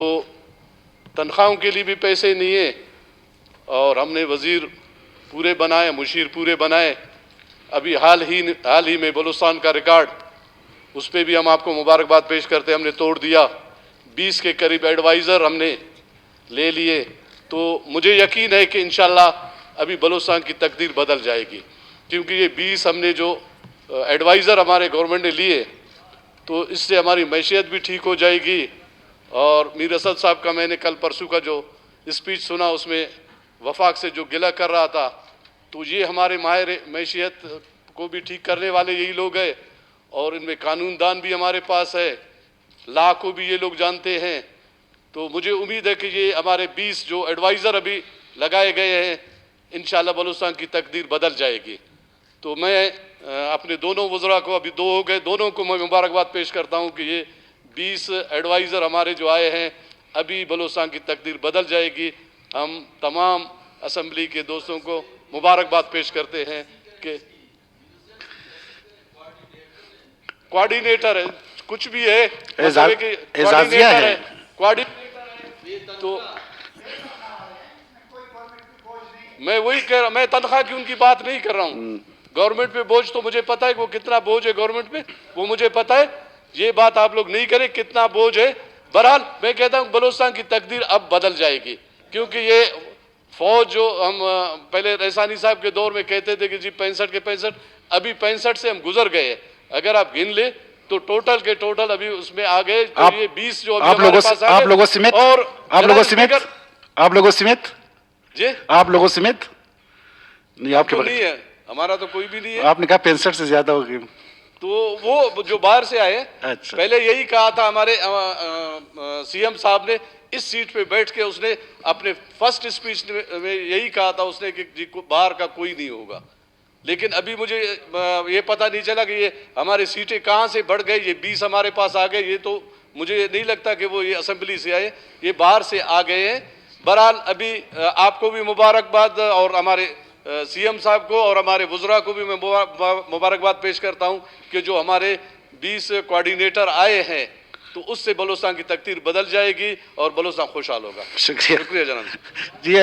तो तनख्वाहों के लिए भी पैसे नहीं है और हमने वज़ीर पूरे बनाए, मुशीर पूरे बनाए। अभी हाल ही में बलूचिस्तान का रिकॉर्ड, उस पर भी हम आपको मुबारकबाद पेश करते हैं, हमने तोड़ दिया। 20 के करीब एडवाइज़र हमने ले लिए। तो मुझे यकीन है कि इंशाल्लाह अभी बलूचिस्तान की तकदीर बदल जाएगी, क्योंकि ये 20 हमने जो एडवाइज़र हमारे गवर्नमेंट ने लिए, तो इससे हमारी मैशियत भी ठीक हो जाएगी। और मीर असद साहब का मैंने कल परसों का जो स्पीच सुना, उसमें वफाक से जो गिला कर रहा था, तो ये हमारे माहिर मैशियत को भी ठीक करने वाले यही लोग हैं और इनमें कानूनदान भी हमारे पास है, ला को भी ये लोग जानते हैं। तो मुझे उम्मीद है कि ये हमारे 20 जो एडवाइज़र अभी लगाए गए हैं, इंशाल्लाह बलूचिस्तान की तकदीर बदल जाएगी। तो मैं अपने दोनों वज़रा को, अभी 2 हो गए, दोनों को मैं मुबारकबाद पेश करता हूँ कि ये 20 एडवाइज़र हमारे जो आए हैं, अभी बलूचिस्तान की तकदीर बदल जाएगी। हम तमाम असम्बली के दोस्तों को मुबारकबाद पेश करते हैं कि कोऑर्डिनेटर है, कुछ भी है, मतलब कि कोऑर्डिनेटर है, तो मैं वही कह रहा, मैं तनख्वाह की उनकी बात नहीं कर रहा हूँ। गवर्नमेंट पे बोझ तो मुझे पता है कि वो कितना बोझ है गवर्नमेंट पे, वो मुझे पता है। ये बात आप लोग नहीं करें कितना बोझ है। बहरहाल मैं कहता हूँ बलूचिस्तान की तकदीर अब बदल जाएगी, क्योंकि ये फौज जो हम पहले रैसानी साहब के दौर में कहते थे कि जी 65 के 65, अभी 65 से हम गुजर गए। अगर आप गिन ले तो टोटल के टोटल अभी उसमें आ गए, तो ये 20 जो अभी हमारे पास आ गए, आप लोगों समेत जी आप लोगों समेत नहीं, आपके तो नहीं है, हमारा तो कोई भी नहीं है। आपने कहा 65 से ज्यादा हो गई, तो वो जो बाहर से आए, अच्छा। पहले यही कहा था हमारे सीएम साहब ने, इस सीट पे बैठ के उसने अपने फर्स्ट स्पीच में यही कहा था उसने कि जी बाहर का कोई नहीं होगा। लेकिन अभी मुझे ये पता नहीं चला कि ये हमारी सीटें कहाँ से बढ़ गई, ये 20 हमारे पास आ गए। ये तो मुझे नहीं लगता कि वो ये असेंबली से आए, ये बाहर से आ गए हैं। बहरहाल अभी आपको भी मुबारकबाद और हमारे सीएम साहब को और हमारे वज़रा को भी मैं मुबारकबाद पेश करता हूं कि जो हमारे 20 कोऑर्डिनेटर आए हैं, तो उससे बलूचिस्तान की तकदीर बदल जाएगी और बलूचिस्तान खुशहाल होगा। शुक्रिया जनाब जी।